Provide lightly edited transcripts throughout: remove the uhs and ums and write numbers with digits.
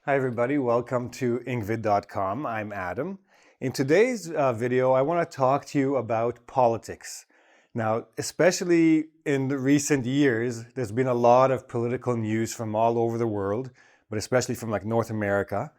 Hi everybody, welcome to engVid.com. I'm Adam. In today's video, I want to talk to you about politics. Now, especially in the recent years, there's been a lot of political news from all over the world, but especially from like North America,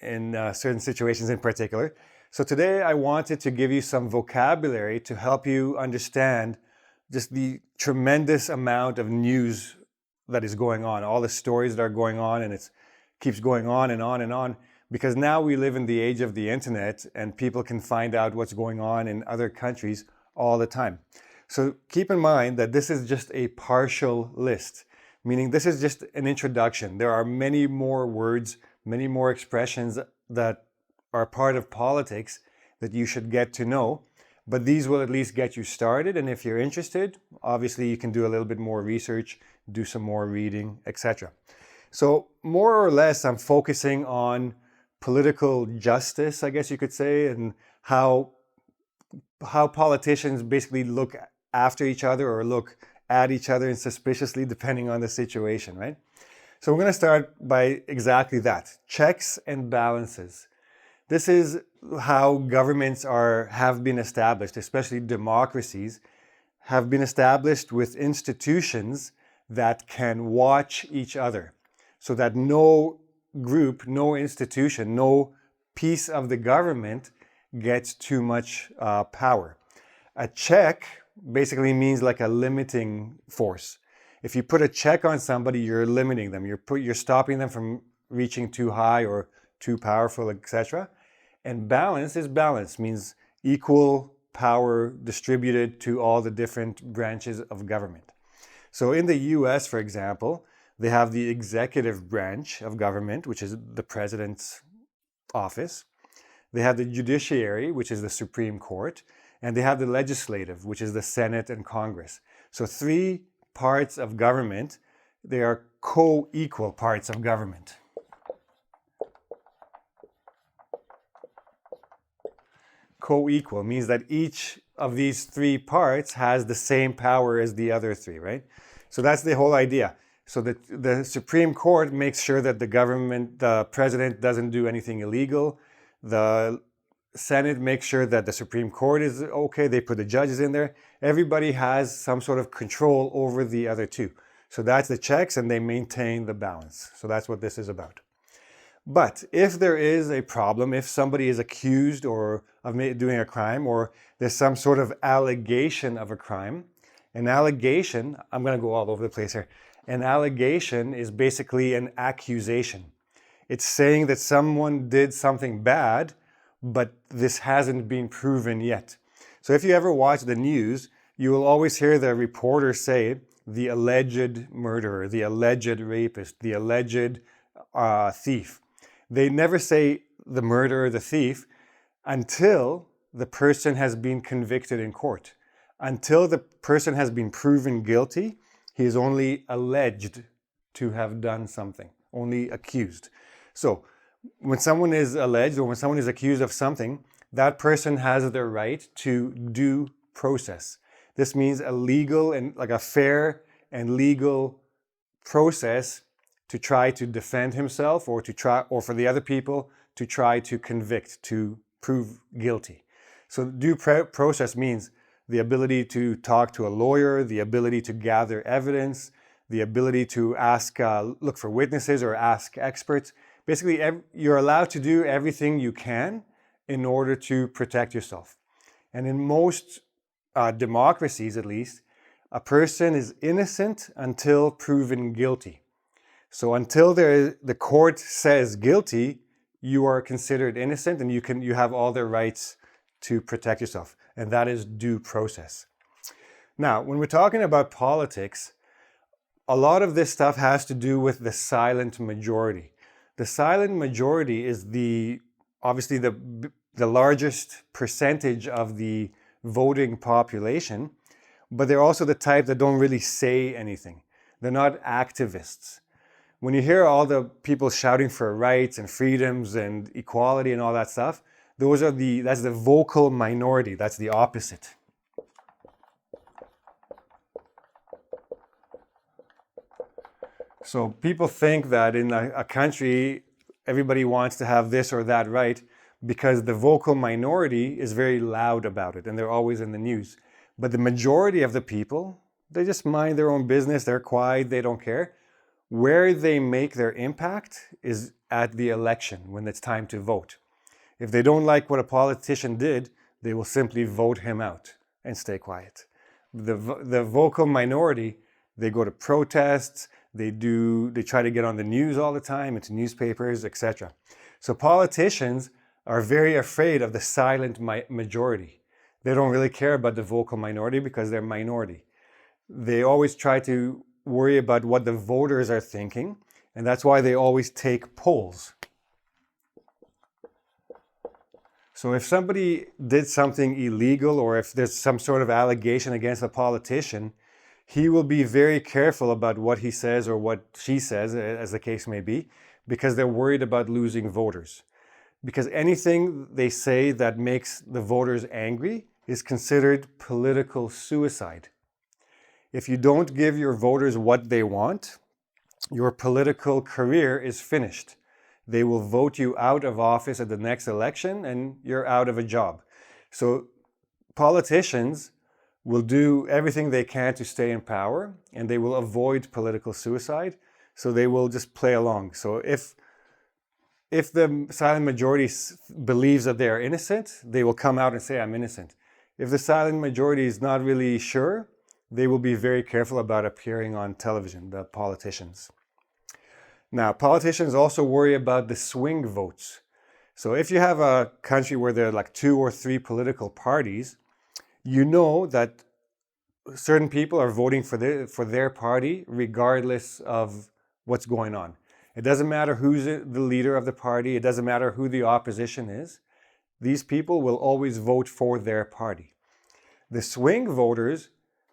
in certain situations in particular. So today I wanted to give you some vocabulary to help you understand just the tremendous amount of news that is going on, all the stories that are going on, and it keeps going on and on and on, because now we live in the age of the internet and people can find out what's going on in other countries all the time. So keep in mind that this is just a partial list, meaning this is just an introduction. There are many more words, many more expressions that are part of politics that you should get to know, but these will at least get you started. And if you're interested, obviously you can do a little bit more research, do some more reading, etc. So more or less, I'm focusing on political justice, I guess you could say, and how politicians basically look after each other or look at each other suspiciously, depending on the situation, right? So we're going to start by exactly that, checks and balances. This is how governments have been established, especially democracies, have been established with institutions that can watch each other, so that no group, no institution, no piece of the government gets too much power. A check basically means like a limiting force. If you put a check on somebody, you're limiting them. You're stopping them from reaching too high or too powerful, etc. And balance means equal power distributed to all the different branches of government. So in the US, for example, they have the executive branch of government, which is the president's office. They have the judiciary, which is the Supreme Court. And they have the legislative, which is the Senate and Congress. So three parts of government. They are co-equal parts of government. Co-equal means that each of these three parts has the same power as the other three, right? So that's the whole idea. So the Supreme Court makes sure that the president doesn't do anything illegal. The Senate makes sure that the Supreme Court is okay. They put the judges in there. Everybody has some sort of control over the other two. So that's the checks, and they maintain the balance. So that's what this is about. But if there is a problem, if somebody is accused of doing a crime, or there's some sort of allegation of a crime, an allegation, I'm going to go all over the place here. An allegation is basically an accusation. It's saying that someone did something bad, but this hasn't been proven yet. So if you ever watch the news, you will always hear the reporter say, the alleged murderer, the alleged rapist, the alleged thief. They never say the murderer, the thief, until the person has been convicted in court. Until the person has been proven guilty, he is only alleged to have done something, only accused. So when someone is alleged or when someone is accused of something, that person has the right to due process. This means a legal and like a fair and legal process to try to defend himself or for the other people to try to convict, to prove guilty. So due process means the ability to talk to a lawyer, the ability to gather evidence, the ability to look for witnesses or ask experts. Basically, you're allowed to do everything you can in order to protect yourself. And in most democracies, at least, a person is innocent until proven guilty. So until the court says guilty, you are considered innocent and you have all the rights to protect yourself. And that is due process. Now, when we're talking about politics, a lot of this stuff has to do with the silent majority. The silent majority is obviously the largest percentage of the voting population, but they're also the type that don't really say anything. They're not activists. When you hear all the people shouting for rights and freedoms and equality and all that stuff, that's the vocal minority. That's the opposite. So people think that in a country, everybody wants to have this or that right because the vocal minority is very loud about it and they're always in the news. But the majority of the people, they just mind their own business, they're quiet, they don't care. Where they make their impact is at the election when it's time to vote. If they don't like what a politician did, they will simply vote him out and stay quiet. The vocal minority, they go to protests, they try to get on the news all the time, into newspapers, etc. So politicians are very afraid of the silent majority. They don't really care about the vocal minority because they're minority. They always try to worry about what the voters are thinking, and that's why they always take polls. So if somebody did something illegal or if there's some sort of allegation against a politician, he will be very careful about what he says or what she says, as the case may be, because they're worried about losing voters. Because anything they say that makes the voters angry is considered political suicide. If you don't give your voters what they want, your political career is finished. They will vote you out of office at the next election and you're out of a job. So politicians will do everything they can to stay in power and they will avoid political suicide. So they will just play along. So if the silent majority believes that they are innocent, they will come out and say, I'm innocent. If the silent majority is not really sure, they will be very careful about appearing on television, the politicians. Now, politicians also worry about the swing votes. So if you have a country where there are like 2 or 3 political parties, you know that certain people are voting for their party regardless of what's going on. It doesn't matter who's the leader of the party. It doesn't matter who the opposition is. These people will always vote for their party. The swing voters,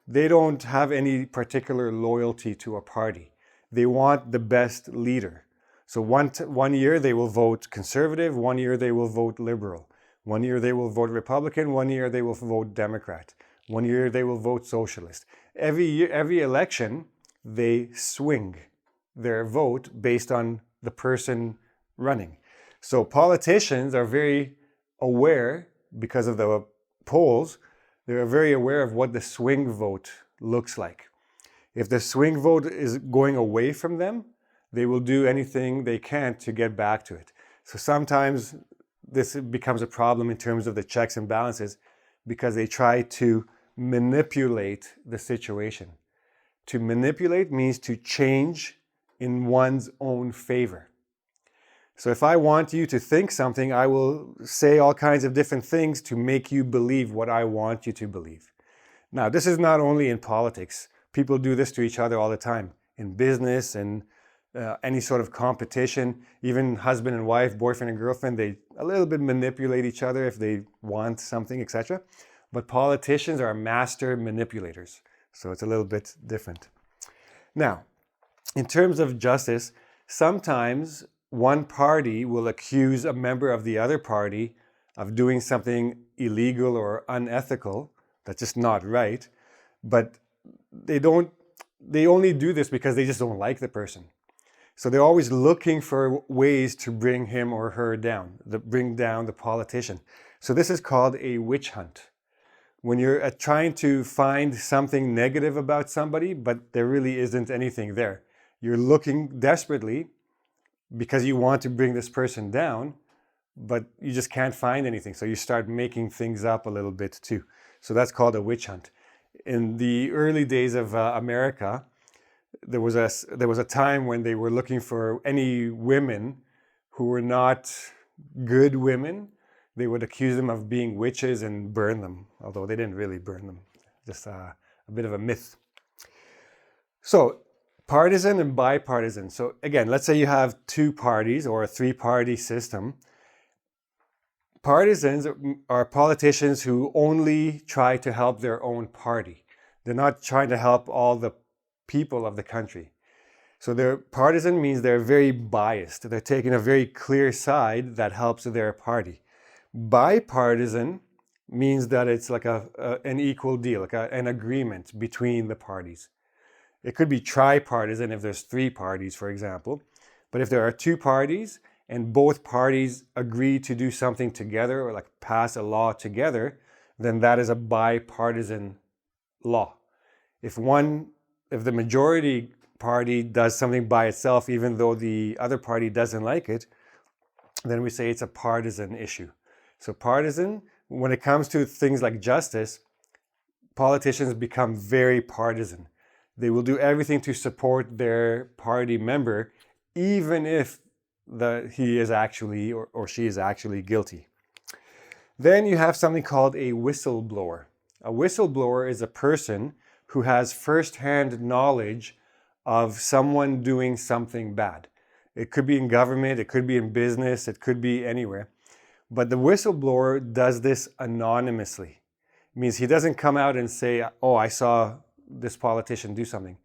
they don't have any particular loyalty to a party. They want the best leader. So one year they will vote conservative, one year they will vote liberal. One year they will vote Republican, one year they will vote Democrat. One year they will vote socialist. Every election, they swing their vote based on the person running. So politicians are very aware, because of the polls, they're very aware of what the swing vote looks like. If the swing vote is going away from them, they will do anything they can to get back to it. So sometimes this becomes a problem in terms of the checks and balances because they try to manipulate the situation. To manipulate means to change in one's own favor. So if I want you to think something, I will say all kinds of different things to make you believe what I want you to believe. Now, this is not only in politics. People do this to each other all the time. In business and any sort of competition, even husband and wife, boyfriend and girlfriend, they a little bit manipulate each other if they want something, etc. But politicians are master manipulators. So it's a little bit different. Now, in terms of justice, sometimes one party will accuse a member of the other party of doing something illegal or unethical. That's just not right. But they only do this because they just don't like the person. So they're always looking for ways to bring him or her down, bring down the politician. So this is called a witch hunt. When you're trying to find something negative about somebody, but there really isn't anything there. You're looking desperately because you want to bring this person down, but you just can't find anything. So you start making things up a little bit too. So that's called a witch hunt. In the early days of America, there was a time when they were looking for any women who were not good women. They would accuse them of being witches and burn them, although they didn't really burn them. Just a bit of a myth. So partisan and bipartisan. So again, let's say you have 2 parties or a 3-party system. Partisans are politicians who only try to help their own party. They're not trying to help all the people of the country. So they're partisan means they're very biased. They're taking a very clear side that helps their party. Bipartisan means that it's like an equal deal, like an agreement between the parties. It could be tripartisan if there's 3 parties, for example. But if there are 2 parties and both parties agree to do something together or like pass a law together, then that is a bipartisan law. If the majority party does something by itself, even though the other party doesn't like it, then we say it's a partisan issue. So partisan, when it comes to things like justice, politicians become very partisan. They will do everything to support their party member, even if he is actually or she is actually guilty. Then you have something called a whistleblower. A whistleblower is a person who has first-hand knowledge of someone doing something bad. It could be in government, it could be in business, it could be anywhere. But the whistleblower does this anonymously. It means he doesn't come out and say, oh, I saw this politician do something.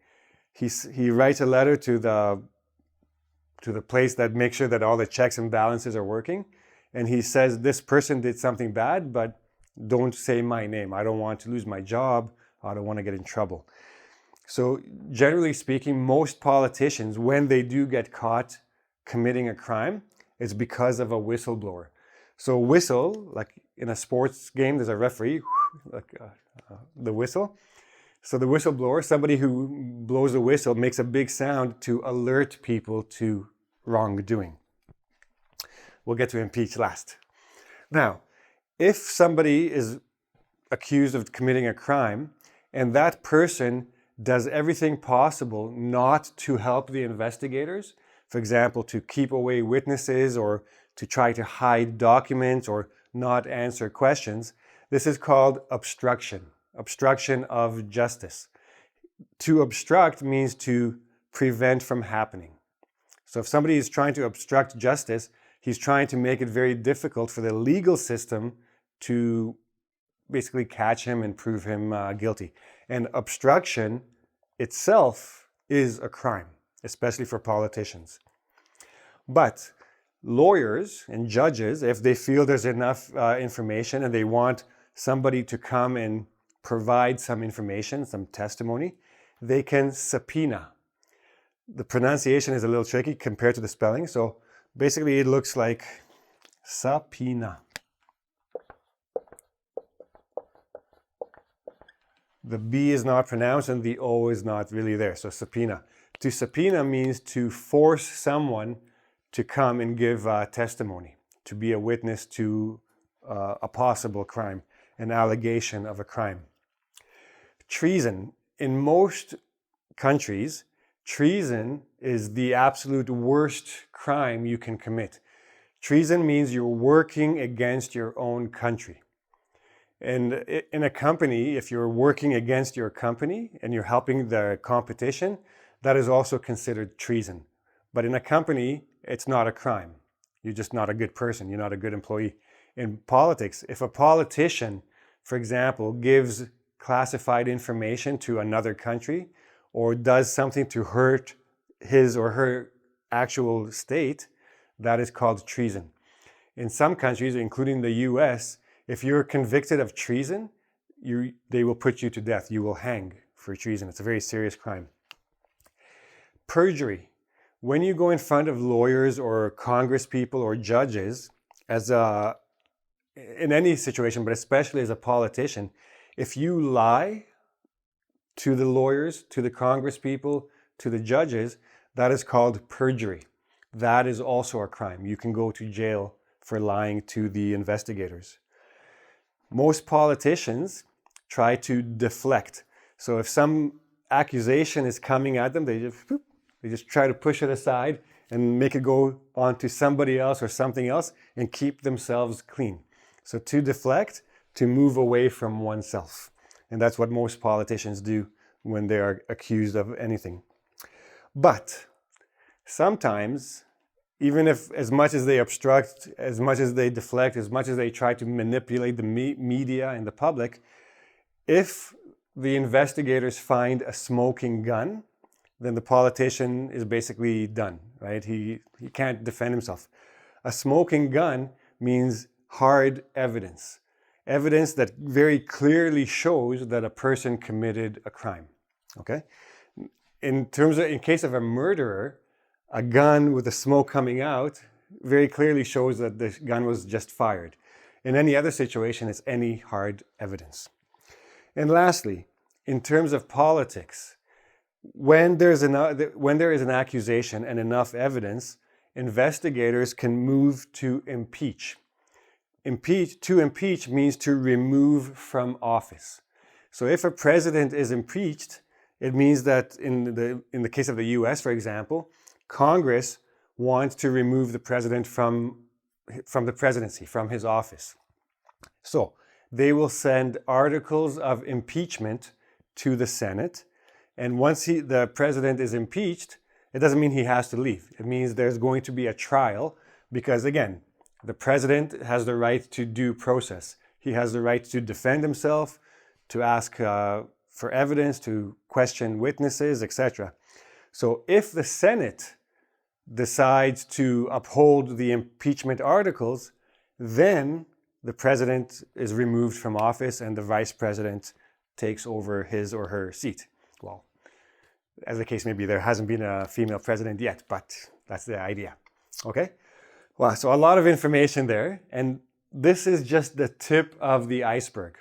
He writes a letter to the place that makes sure that all the checks and balances are working. And he says, this person did something bad, but don't say my name. I don't want to lose my job. I don't want to get in trouble. So generally speaking, most politicians, when they do get caught committing a crime, it's because of a whistleblower. So whistle, like in a sports game, there's a referee, the whistle. So the whistleblower, somebody who blows a whistle, makes a big sound to alert people to wrongdoing. We'll get to impeach last. Now, if somebody is accused of committing a crime and that person does everything possible not to help the investigators, for example, to keep away witnesses or to try to hide documents or not answer questions, this is called obstruction of justice. To obstruct means to prevent from happening. So if somebody is trying to obstruct justice, he's trying to make it very difficult for the legal system to basically catch him and prove him guilty. And obstruction itself is a crime, especially for politicians. But lawyers and judges, if they feel there's enough information and they want somebody to come and provide some information, some testimony, they can subpoena. The pronunciation is a little tricky compared to the spelling. So basically it looks like subpoena. The B is not pronounced and the O is not really there. So subpoena. To subpoena means to force someone to come and give testimony, to be a witness to a possible crime, an allegation of a crime. Treason. In most countries, treason is the absolute worst crime you can commit. Treason means you're working against your own country. And in a company, if you're working against your company and you're helping the competition, that is also considered treason. But in a company, it's not a crime. You're just not a good person. You're not a good employee. In politics, if a politician, for example, gives classified information to another country or does something to hurt his or her actual state, that is called treason. In some countries, including the US, if you're convicted of treason, they will put you to death. You will hang for treason. It's a very serious crime. Perjury. When you go in front of lawyers or Congress people or judges, in any situation, but especially as a politician, if you lie to the lawyers, to the Congress people, to the judges, that is called perjury. That is also a crime. You can go to jail for lying to the investigators. Most politicians try to deflect. So if some accusation is coming at them, they just try to push it aside and make it go on to somebody else or something else and keep themselves clean. So to deflect, to move away from oneself. And that's what most politicians do when they are accused of anything. But sometimes, even if as much as they obstruct, as much as they deflect, as much as they try to manipulate the media and the public, if the investigators find a smoking gun, then the politician is basically done, right? He can't defend himself. A smoking gun means hard evidence. Evidence that very clearly shows that a person committed a crime, okay? in case of a murderer, a gun with the smoke coming out very clearly shows that the gun was just fired. In any other situation, it's any hard evidence. And lastly, in terms of politics, when there is an accusation and enough evidence, investigators can move to impeach. To impeach means to remove from office. So if a president is impeached, it means that in the case of the US, for example, Congress wants to remove the president from the presidency, from his office. So they will send articles of impeachment to the Senate. And once the president is impeached, it doesn't mean he has to leave. It means there's going to be a trial because, again, the president has the right to due process. He has the right to defend himself, to ask for evidence, to question witnesses, etc. So if the Senate decides to uphold the impeachment articles, then the president is removed from office and the vice president takes over his or her seat. Well, as the case may be, there hasn't been a female president yet, but that's the idea. Okay? Well, so a lot of information there, and this is just the tip of the iceberg.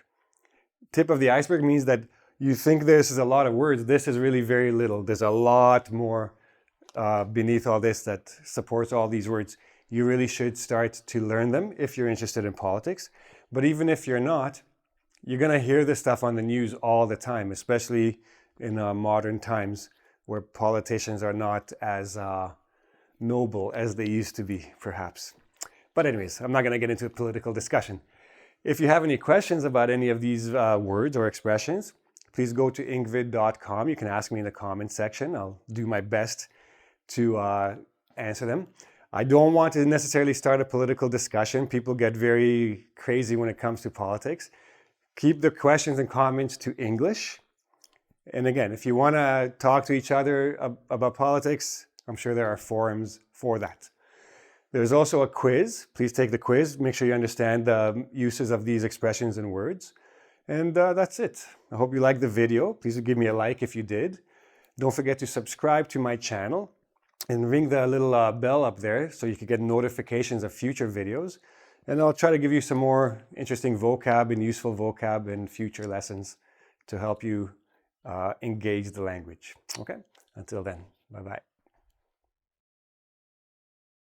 Tip of the iceberg means that you think this is a lot of words. This is really very little. There's a lot more beneath all this that supports all these words. You really should start to learn them if you're interested in politics. But even if you're not, you're going to hear this stuff on the news all the time, especially in modern times where politicians are not as noble as they used to be, perhaps. But anyways, I'm not going to get into a political discussion. If you have any questions about any of these words or expressions, please go to engVid.com. You can ask me in the comment section. I'll do my best to answer them. I don't want to necessarily start a political discussion. People get very crazy when it comes to politics. Keep the questions and comments to English. And again, if you want to talk to each other about politics, I'm sure there are forums for that. There's also a quiz. Please take the quiz. Make sure you understand the uses of these expressions and words. And that's it. I hope you liked the video. Please give me a like if you did. Don't forget to subscribe to my channel and ring the little bell up there so you can get notifications of future videos. And I'll try to give you some more interesting vocab and useful vocab in future lessons to help you engage the language. Okay? Until then, bye-bye.